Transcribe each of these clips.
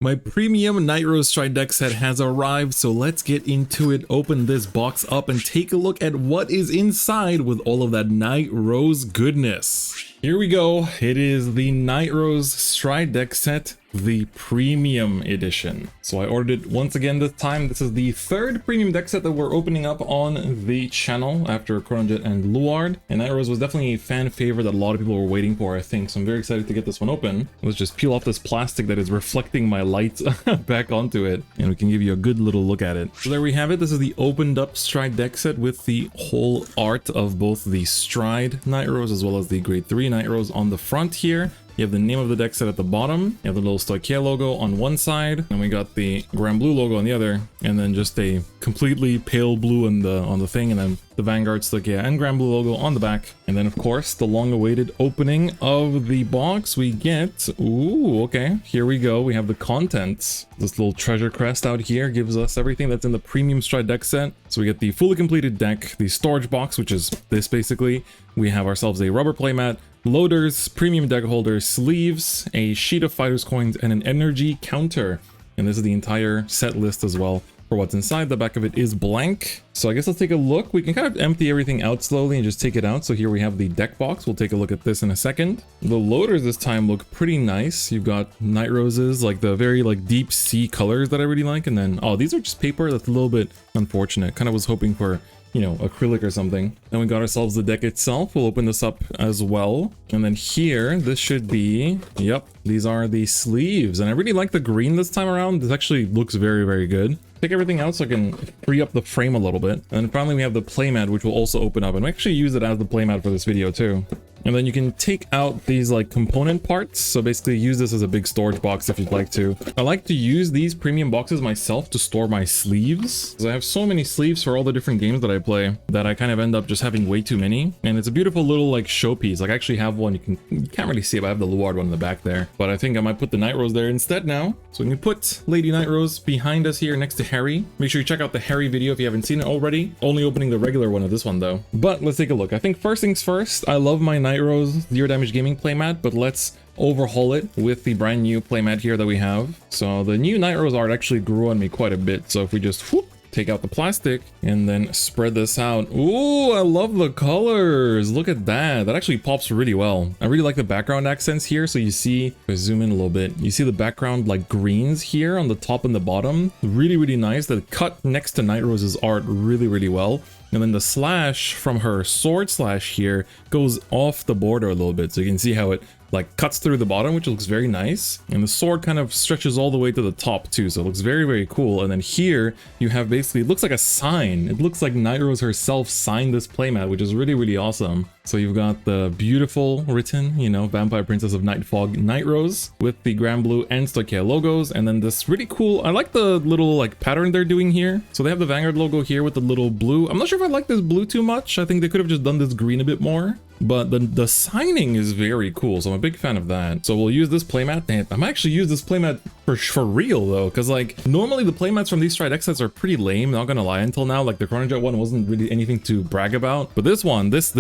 My premium Nightrose Stride Deckset has arrived, so let's get into it, open this box up, and take a look at what is inside with all of that Nightrose goodness. Here we go, it is the Nightrose Stride Deckset, the premium edition. So I ordered it once again this time. This is the third premium deck set that we're opening up on the channel after Chronojet and Luard. And Nightrose was definitely a fan favorite that a lot of people were waiting for, I think. So I'm very excited to get this one open. Let's just peel off this plastic that is reflecting my light back onto it, and we can give you a good little look at it. So there we have it. This is the opened up Stride deck set with the whole art of both the Stride Nightrose as well as the Grade 3 Nightrose on the front here. You have the name of the deck set at the bottom, you have the little Stoichia logo on one side, and we got the Grand Blue logo on the other, and then just a completely pale blue on the thing, and then the Vanguard, Stoichia, and Grand Blue logo on the back. And then of course, the long-awaited opening of the box. We get, ooh, okay, here we go. We have the contents. This little treasure crest out here gives us everything that's in the premium Stride deck set. So we get the fully completed deck, the storage box, which is this basically. We have ourselves a rubber playmat, loaders, premium deck holders, sleeves, a sheet of fighters coins, and an energy counter. And this is the entire set list as well for what's inside. The back of it is blank. So I guess let's take a look. We can kind of empty everything out slowly and just take it out. So here we have the deck box. We'll take a look at this in a second. The loaders this time look pretty nice. You've got Nightroses, like the very like deep sea colors that I really like. And then, oh, these are just paper. That's a little bit unfortunate. Kind of was hoping for, you know, acrylic or something. Then we got ourselves the deck itself. We'll open this up as well. And then here, this should be, yep, these are the sleeves. And I really like the green this time around. This actually looks very, very good. Take everything out so I can free up the frame a little bit. And finally we have the playmat, which will also open up, and we actually use it as the playmat for this video too. And then you can take out these like component parts. So basically use this as a big storage box if you'd like to. I like to use these premium boxes myself to store my sleeves, because I have so many sleeves for all the different games that I play that I kind of end up just having way too many. And it's a beautiful little like showpiece. Like I actually have one. You can't really see it, but I have the Luard one in the back there. But I think I might put the Nightrose there instead now. So we can put Lady Nightrose behind us here next to Harry. Make sure you check out the Harry video if you haven't seen it already. Only opening the regular one of this one though. But let's take a look. I think first things first, I love my Nightrose Zero Damage Gaming playmat, but let's overhaul it with the brand new playmat here that we have. So the new Nightrose art actually grew on me quite a bit. So if we just whoop, take out the plastic and then spread this out. Ooh, I love the colors. Look at that. That actually pops really well. I really like the background accents here. So you see, if I zoom in a little bit, you see the background like greens here on the top and the bottom. Really, really nice. That cut next to Nightrose's art really, really well. And then the slash from her sword slash here goes off the border a little bit. So you can see how it like cuts through the bottom, which looks very nice. And the sword kind of stretches all the way to the top too. So it looks very, very cool. And then here you have basically, it looks like a sign. It looks like Nightrose herself signed this playmat, which is really, really awesome. So you've got the beautiful written, you know, Vampire Princess of Nightfog Nightrose with the Grand Blue and Stoichia logos. And then this really cool, I like the little like pattern they're doing here. So they have the Vanguard logo here with the little blue. I'm not sure if I like this blue too much. I think they could have just done this green a bit more. But the signing is very cool, so I'm a big fan of that. So we'll use this playmat. Damn, I might actually use this playmat for real though, because like normally the playmats from these Stride Decksets are pretty lame, not gonna lie. Until now, like the Chronojet one wasn't really anything to brag about, but this one, this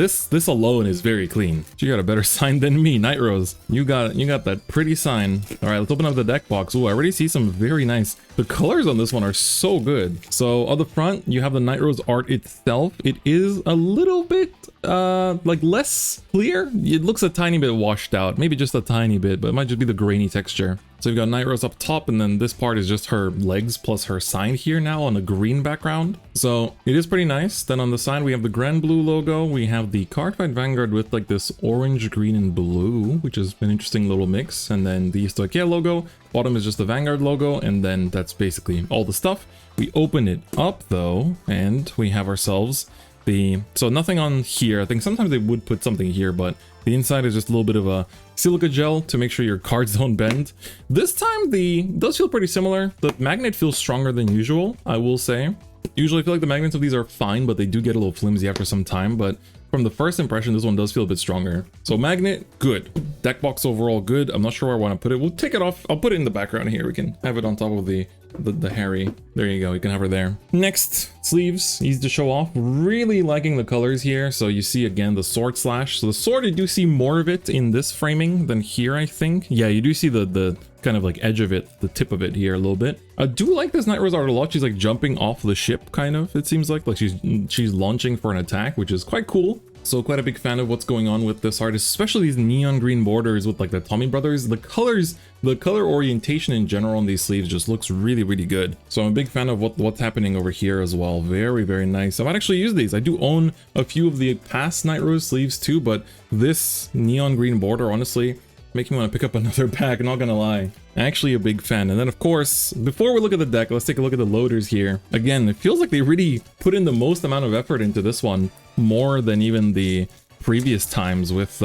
alone is very clean. You got a better sign than me, Nightrose. You got that pretty sign. All right, let's open up the deck box. Ooh, I already see some very nice. The colors on this one are so good. So on the front, you have the Nightrose art itself. It is a little bit like less clear. It looks a tiny bit washed out, maybe just a tiny bit, but it might just be the grainy texture. So you've got Nightrose up top, and then this part is just her legs plus her sign here now on a green background. So it is pretty nice. Then on the side, we have the Grand Blue logo. We have the Cardfight Vanguard with like this orange, green, and blue, which is an interesting little mix. And then the Stoichia logo. Bottom is just the Vanguard logo, and then that's basically all the stuff. We open it up though, and we have ourselves so nothing on here. I think sometimes they would put something here, but the inside is just a little bit of a silica gel to make sure your cards don't bend. This time does feel pretty similar. The magnet feels stronger than usual, I will say. Usually I feel like the magnets of these are fine, but they do get a little flimsy after some time. But from the first impression, this one does feel a bit stronger. So magnet, good. Deck box overall, good. I'm not sure where I want to put it. We'll take it off. I'll put it in the background here. We can have it on top of the Harry. There you go. You can have her there. Next, sleeves, easy to show off. Really liking the colors here. So you see again the sword slash. So the sword, you do see more of it in this framing than here, I think. Yeah, you do see the kind of like edge of it, the tip of it here a little bit. I do like this Nightrose art a lot. She's like jumping off the ship, kind of, it seems like she's launching for an attack, which is quite cool. So quite a big fan of what's going on with this art, especially these neon green borders with like the Tommy Brothers. The colors, the color orientation in general on these sleeves just looks really, really good. So I'm a big fan of what's happening over here as well. Very, very nice. I might actually use these. I do own a few of the past Nightrose sleeves too, but this neon green border, honestly, making me want to pick up another pack, not gonna lie. Actually a big fan. And then of course, before we look at the deck, let's take a look at the loaders here. Again, it feels like they really put in the most amount of effort into this one, more than even the previous times with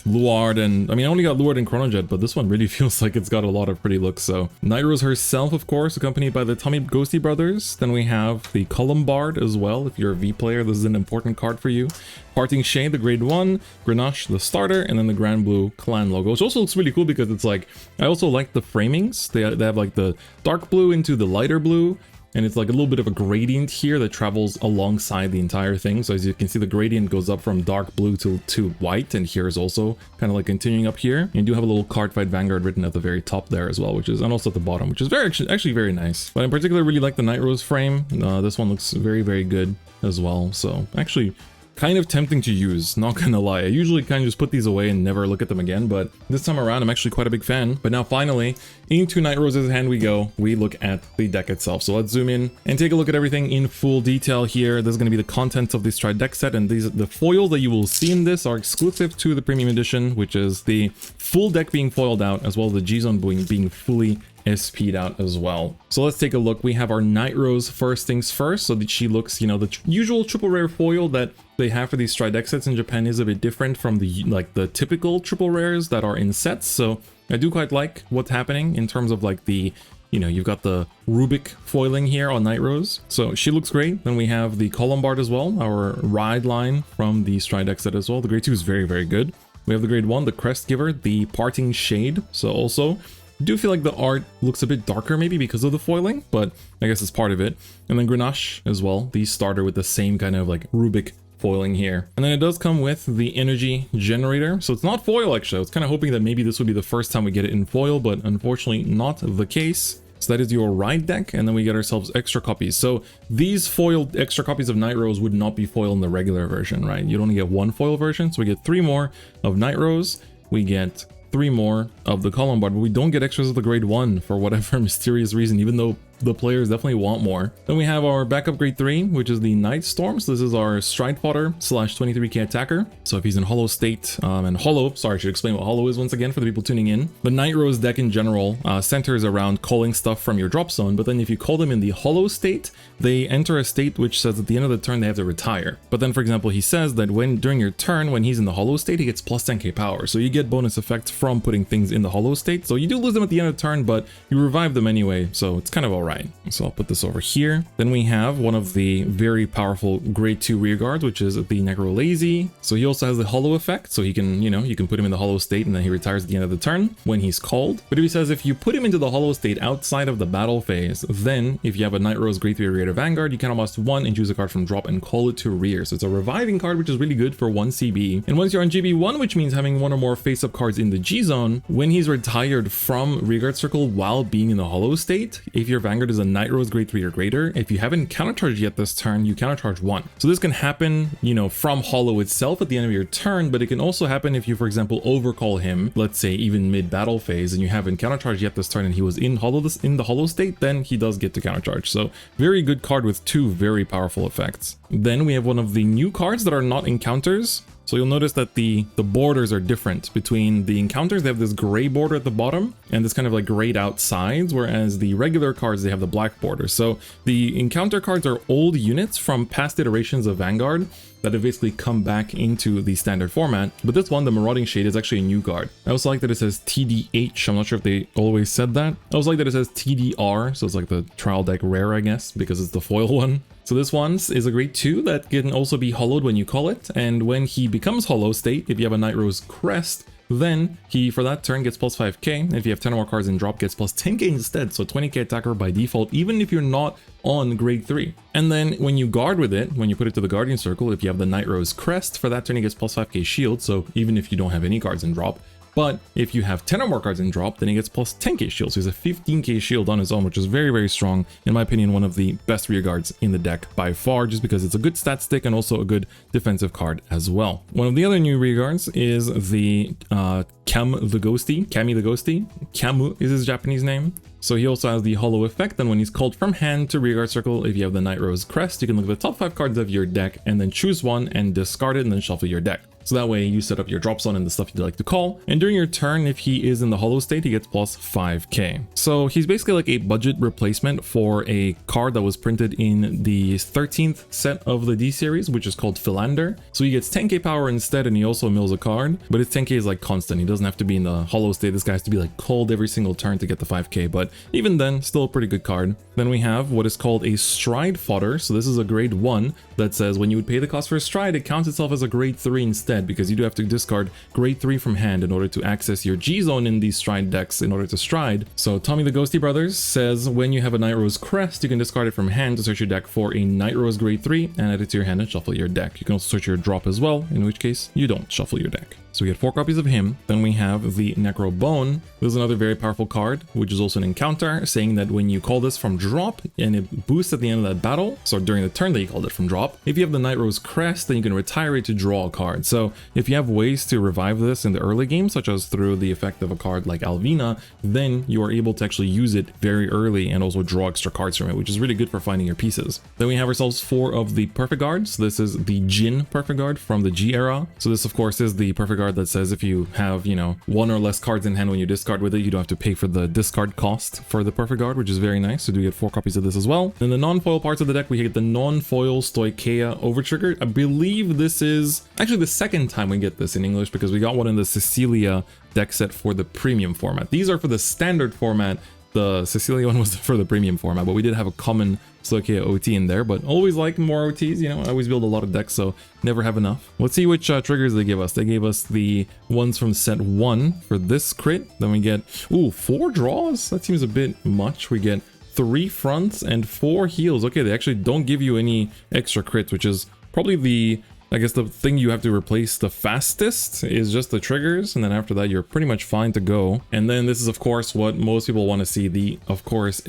Luard, and I mean I only got Luard and Chronojet, but this one really feels like it's got a lot of pretty looks. So Nightrose herself, of course, accompanied by the Tommy Ghosty Brothers. Then we have the Columbard as well. If you're a V player, this is an important card for you. Parting Shade, the grade 1, Grenache, the starter, and then the Grand Blue clan logo, which also looks really cool because it's like, I also like the framings. They have like the dark blue into the lighter blue, and it's like a little bit of a gradient here that travels alongside the entire thing. So as you can see, the gradient goes up from dark blue to white, and here is also kind of like continuing up here. And you do have a little Cardfight Vanguard written at the very top there as well, which is, and also at the bottom, which is very actually very nice. But in particular, really like the Nightrose frame. This one looks very, very good as well. So actually kind of tempting to use, not gonna lie. I usually kind of just put these away and never look at them again, but this time around I'm actually quite a big fan. But now finally, into Nightrose's hand we go. We look at the deck itself. So let's zoom in and take a look at everything in full detail here. This is going to be the contents of this Stride deck set, and the foils that you will see in this are exclusive to the premium edition, which is the full deck being foiled out, as well as the G-Zone being fully SP'd out as well. So let's take a look. We have our Nightrose first things first, so that she looks, you know, the usual triple rare foil that they have for these Stride deck sets in Japan is a bit different from the typical triple rares that are in sets. So I do quite like what's happening in terms of like the, you know, you've got the Rubik foiling here on Nightrose, so she looks great. Then we have the Columbard as well, our ride line from the Stride deck set as well. The grade 2 is very, very good. We have the grade 1, the Crest Giver, the Parting Shade. So also do feel like the art looks a bit darker maybe because of the foiling, but I guess it's part of it. And then Grenache as well, the starter with the same kind of like Rubik foiling here. And then it does come with the energy generator. So it's not foil actually. I was kind of hoping that maybe this would be the first time we get it in foil, but unfortunately not the case. So that is your ride deck, and then we get ourselves extra copies. So these foiled extra copies of Nightrose would not be foiled in the regular version, right? You'd only get one foil version, so we get 3 more of Nightrose. We get 3 more of the Columbard, but we don't get extras of the grade 1 for whatever mysterious reason, even though the players definitely want more. Then we have our backup grade 3, which is the Night Storm. So this is our Stride Fodder / 23k attacker. So if he's in hollow state, and hollow, sorry, I should explain what hollow is once again for the people tuning in. The Nightrose deck in general centers around calling stuff from your drop zone, but then if you call them in the hollow state, they enter a state which says at the end of the turn they have to retire. But then, for example, he says that when during your turn, when he's in the hollow state, he gets plus 10k power. So you get bonus effects from putting things in the hollow state. So you do lose them at the end of the turn, but you revive them anyway, so it's kind of alright. So I'll put this over here. Then we have one of the very powerful grade 2 rear guards, which is the Necro Lazy. So he also has the hollow effect, so he can, you know, you can put him in the hollow state and then he retires at the end of the turn when he's called. But he says if you put him into the hollow state outside of the battle phase, then if you have a Nightrose grade 3 rear Vanguard, you can almost 1 and choose a card from drop and call it to rear. So it's a reviving card, which is really good for 1 CB. And once you're on GB1, which means having 1 or more face-up cards in the G-Zone, when he's retired from rearguard circle while being in the hollow state, if your Vanguard is a Nightrose grade 3 or greater, if you haven't countercharged yet this turn, you countercharge 1. So this can happen, you know, from hollow itself at the end of your turn, but it can also happen if you, for example, overcall him, let's say even mid-battle phase, and you haven't countercharged yet this turn and he was in the hollow state, then he does get to countercharge. So very good card with 2 very powerful effects. Then we have one of the new cards that are not encounters. So you'll notice that the borders are different between the encounters. They have this gray border at the bottom and this kind of like grayed out sides, whereas the regular cards, they have the black border. So the encounter cards are old units from past iterations of Vanguard that have basically come back into the standard format. But this one, the Marauding Shade, is actually a new card. I also like that it says TDH. I'm not sure if they always said that. I also like that it says TDR. So it's like the trial deck rare, I guess, because it's the foil one. So this one is a grade 2 that can also be hollowed when you call it. And when he becomes hollow state, if you have a Nightrose Crest, then he, for that turn, gets plus 5k. If you have 10 or more cards in drop, gets plus 10k instead. So 20k attacker by default, even if you're not on grade 3. And then when you guard with it, when you put it to the Guardian Circle, if you have the Nightrose Crest, for that turn he gets plus 5k shield. So even if you don't have any cards in drop, But if you have 10 or more cards in drop, then he gets plus 10k shield. So he's a 15k shield on his own, which is very, very strong. In my opinion, one of the best rear guards in the deck by far, just because it's a good stat stick and also a good defensive card as well. One of the other new rear guards is the Kami the Ghosty. Kamu is his Japanese name. So he also has the hollow effect, and when he's called from hand to rearguard circle, if you have the Nightrose crest, you can look at the top 5 cards of your deck and then choose one and discard it and then shuffle your deck. So that way you set up your drop zone and the stuff you'd like to call. And during your turn, if he is in the hollow state, he gets plus 5k. So he's basically like a budget replacement for a card that was printed in the 13th set of the D series, which is called Philander. So he gets 10k power instead, and he also mills a card, but his 10k is like constant. He doesn't have to be in the hollow state. This guy has to be like called every single turn to get the 5k, but even then, still a pretty good card. Then we have what is called a Stride Fodder. So this is a grade 1 that says when you would pay the cost for a stride, it counts itself as a grade 3 instead, because you do have to discard grade 3 from hand in order to access your G zone in these stride decks in order to stride. So Tommy the Ghosty Brothers says when you have a Nightrose crest, you can discard it from hand to search your deck for a Nightrose grade 3 and add it to your hand and shuffle your deck. You can also search your drop as well, in which case you don't shuffle your deck. So we get 4 copies of him. Then we have the Necro Bone. This is another very powerful card, which is also an encounter, saying that when you call this from drop and it boosts at the end of that battle, so during the turn that you called it from drop, if you have the Nightrose crest, then you can retire it to draw a card. So if you have ways to revive this in the early game, such as through the effect of a card like Alvina, then you are able to actually use it very early and also draw extra cards from it, which is really good for finding your pieces. Then we have ourselves 4 of the Perfect Guards. This is the Jin Perfect Guard from the G era. So this of course is the Perfect Guard that says if you have, 1 or less cards in hand when you discard with it, you don't have to pay for the discard cost for the Perfect Guard, which is very nice. So do get 4 copies of this as well. Then the non-foil parts of the deck, we get the non-foil Stoicheia Overtrigger. I believe this is actually the second time we get this in English, because we got one in the Cecilia deck set for the premium format. These are for the standard format. The Cecilia one was for the premium format, but we did have a common Stoicheia OT in there, but always like more OTs, I always build a lot of decks, so never have enough. Let's see which triggers they give us. They gave us the ones from set 1 for this crit. Then we get, 4 draws? That seems a bit much. We get 3 fronts and 4 heals. Okay, they actually don't give you any extra crits, which is probably the thing you have to replace the fastest is just the triggers, and then after that you're pretty much fine to go. And then this is of course what most people want to see, the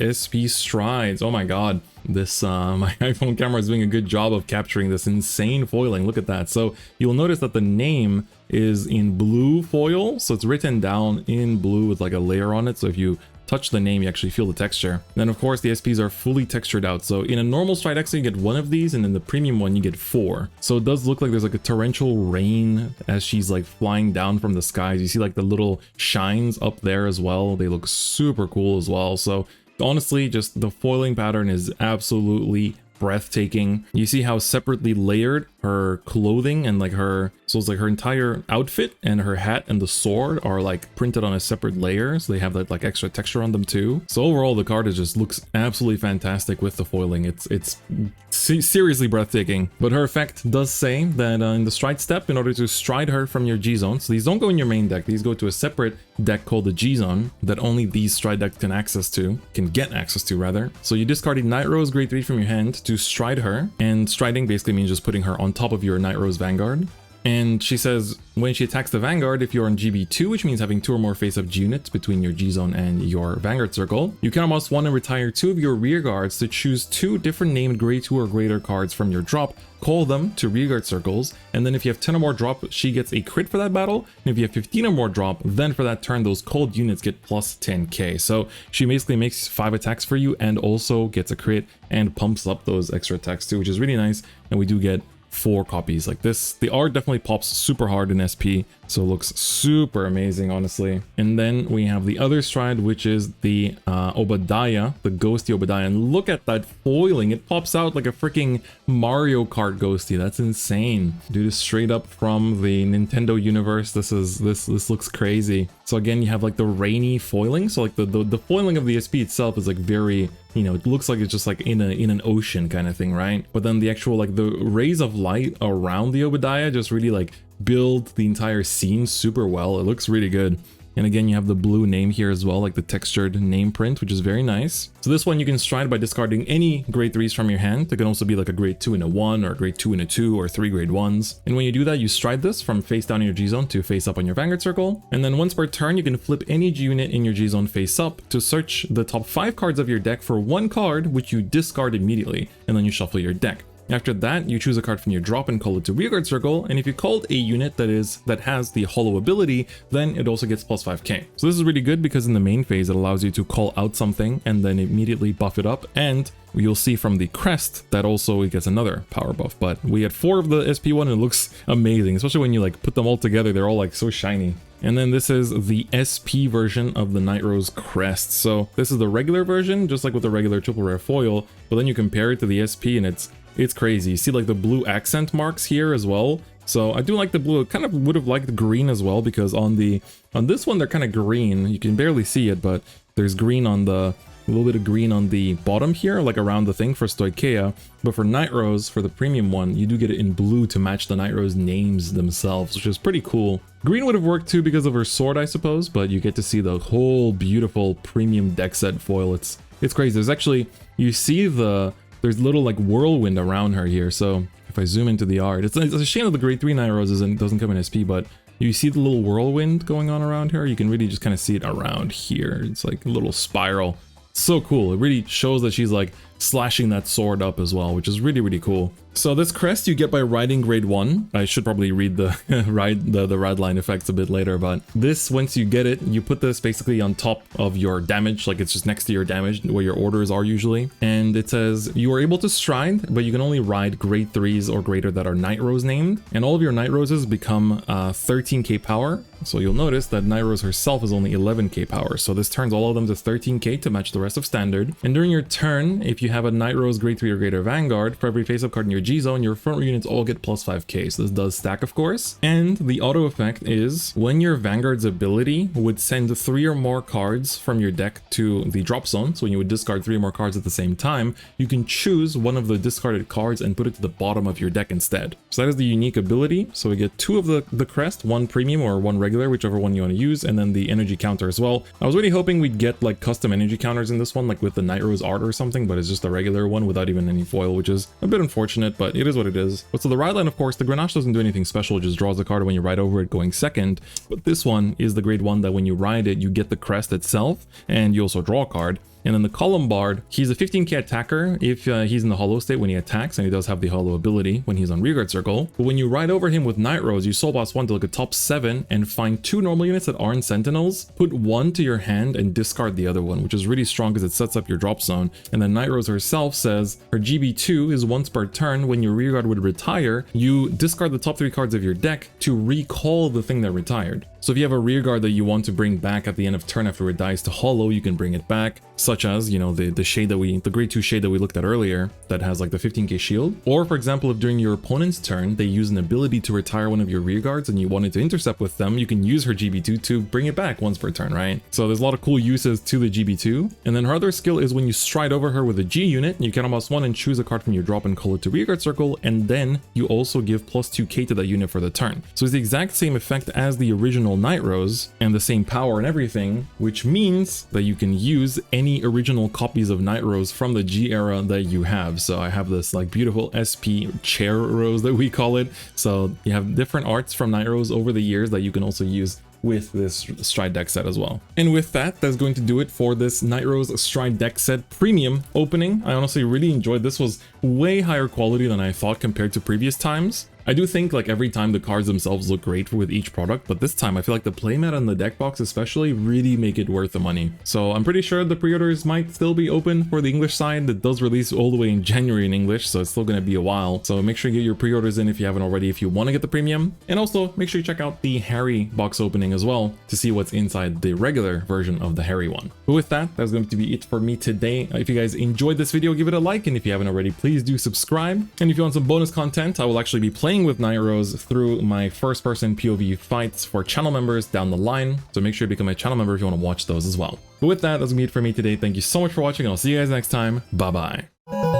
SP strides. Oh my god, this my iPhone camera is doing a good job of capturing this insane foiling. Look at that. So you'll notice that the name is in blue foil, so it's written down in blue with like a layer on it, so if you touch the name, you actually feel the texture. Then of course the SPs are fully textured out. So in a normal Stride Decksets you get 1 of these, and in the premium one you get 4. So it does look like there's like a torrential rain as she's like flying down from the skies. You see like the little shines up there as well. They look super cool as well. So honestly, just the foiling pattern is absolutely breathtaking. You see how separately layered her clothing and like her, so it's like her entire outfit and her hat and the sword are like printed on a separate layer, so they have that like extra texture on them too. So overall the card just looks absolutely fantastic with the foiling. It's seriously breathtaking. But her effect does say that in the stride step, in order to stride her from your G zone, so these don't go in your main deck, these go to a separate deck called the G zone that only these stride decks can get access to rather. So you discard a Nightrose grade 3 from your hand to stride her, and striding basically means just putting her on top of your Nightrose Vanguard. And she says when she attacks the Vanguard, if you're on GB2, which means having 2 or more face-up units between your G-Zone and your Vanguard circle, you can almost want to retire 2 of your rear guards to choose 2 different named grade 2 or greater cards from your drop, call them to rear guard circles, and then if you have 10 or more drop, she gets a crit for that battle, and if you have 15 or more drop, then for that turn, those called units get plus 10k. So she basically makes 5 attacks for you and also gets a crit and pumps up those extra attacks too, which is really nice, and we do get 4 copies like this. The art definitely pops super hard in SP, so it looks super amazing, honestly. And then we have the other stride, which is the Obadiah, the Ghosty Obadiah, and look at that foiling. It pops out like a freaking Mario Kart Ghosty. That's insane. Dude, is straight up from the Nintendo universe. This looks crazy. So again, you have like the rainy foiling, so like the foiling of the SP itself is like very, it looks like it's just like in an ocean kind of thing, right? But then the actual like the rays of light around the Obadiah just really like build the entire scene super well. It looks really good. And again, you have the blue name here as well, like the textured name print, which is very nice. So this one you can stride by discarding any grade 3s from your hand. It can also be like a grade 2 and a 1, or a grade 2 and a 2, or 3 grade 1s. And when you do that, you stride this from face down in your G zone to face up on your Vanguard circle. And then once per turn, you can flip any G unit in your G zone face up to search the top 5 cards of your deck for one card, which you discard immediately, and then you shuffle your deck. After that, you choose a card from your drop and call it to rearguard circle, and if you called a unit that has the hollow ability, then it also gets plus 5k. So this is really good because in the main phase, it allows you to call out something and then immediately buff it up, and you'll see from the crest that also it gets another power buff. But we had 4 of the SP1 and it looks amazing, especially when you like put them all together, they're all like so shiny. And then this is the SP version of the Nightrose crest. So this is the regular version, just like with the regular triple rare foil, but then you compare it to the SP and it's crazy. You see like the blue accent marks here as well. So I do like the blue. I kind of would have liked the green as well, because on this one they're kind of green. You can barely see it, but there's green on a little bit of green on the bottom here, like around the thing for Stoicheia. But for Nightrose, for the premium one, you do get it in blue to match the Nightrose names themselves, which is pretty cool. Green would have worked too because of her sword, I suppose, but you get to see the whole beautiful premium deck set foil. It's crazy. There's actually, you see there's little like whirlwind around her here. So if I zoom into the art, it's a shame that the grade 3 Nightrose doesn't come in SP, but you see the little whirlwind going on around her. You can really just kind of see it around here. It's like a little spiral. So cool. It really shows that she's like slashing that sword up as well, which is really, really cool. So this crest you get by riding grade 1. I should probably read the the ride line effects a bit later, but this, once you get it, you put this basically on top of your damage, like it's just next to your damage where your orders are usually. And it says you are able to stride, but you can only ride grade 3s or greater that are Nightrose named, and all of your Nightroses become 13k power. So you'll notice that Nightrose herself is only 11k power, so this turns all of them to 13k to match the rest of standard. And during your turn, if you have a Nightrose grade 3 or greater Vanguard, for every face-up card in your G zone, your front row units all get plus 5k, so this does stack, of course. And the auto effect is when your Vanguard's ability would send 3 or more cards from your deck to the drop zone, so when you would discard 3 or more cards at the same time, you can choose one of the discarded cards and put it to the bottom of your deck instead. So that is the unique ability. So we get 2 of the crest, 1 premium or 1 regular, whichever one you want to use, and then the energy counter as well. I was really hoping we'd get like custom energy counters in this one, like with the Nightrose art or something, but it's just a regular one without even any foil, which is a bit unfortunate, but it is what it is. But so the ride line, of course, the Grenache doesn't do anything special, it just draws the card when you ride over it going second. But this one is the grade 1 that when you ride it, you get the crest itself, and you also draw a card. And then the Columbard, he's a 15k attacker if he's in the hollow state when he attacks, and he does have the hollow ability when he's on rearguard circle. But when you ride over him with Nightrose, you soul boss 1 to look at top 7 and find 2 normal units that aren't sentinels, put 1 to your hand and discard the other one, which is really strong because it sets up your drop zone. And then Nightrose herself says her GB2 is once per turn when your rearguard would retire, you discard the top 3 cards of your deck to recall the thing that retired. So if you have a rearguard that you want to bring back at the end of turn after it dies to hollow, you can bring it back, such as, you know, the shade that the grade 2 shade that we looked at earlier that has like the 15k shield. Or for example, if during your opponent's turn they use an ability to retire one of your rearguards and you wanted to intercept with them, you can use her GB2 to bring it back once per turn, right? So there's a lot of cool uses to the GB2. And then her other skill is when you stride over her with a G unit, you can almost 1 and choose a card from your drop and call it to rearguard circle, and then you also give plus 2k to that unit for the turn. So it's the exact same effect as the original Nightrose and the same power and everything, which means that you can use any original copies of Nightrose from the G era that you have. So I have this like beautiful SP chair rose that we call it. So you have different arts from Nightrose over the years that you can also use with this Stride deck set as well. And with that, that's going to do it for this Nightrose Stride deck set premium opening. I honestly really enjoyed this. Was way higher quality than I thought compared to previous times. I do think like every time the cards themselves look great with each product, but this time I feel like the playmat and the deck box especially really make it worth the money. So I'm pretty sure the pre-orders might still be open for the English side. That does release all the way in January in English, so it's still going to be a while. So make sure you get your pre-orders in if you haven't already, if you want to get the premium. And also make sure you check out the Harry box opening as well to see what's inside the regular version of the Harry one. But with that, that's going to be it for me today. If you guys enjoyed this video, give it a like, and if you haven't already, please do subscribe. And if you want some bonus content, I will actually be playing with Nightrose through my first-person POV fights for channel members down the line, so make sure to become a channel member if you want to watch those as well. But with that, that's gonna be it for me today. Thank you so much for watching, and I'll see you guys next time. Bye bye.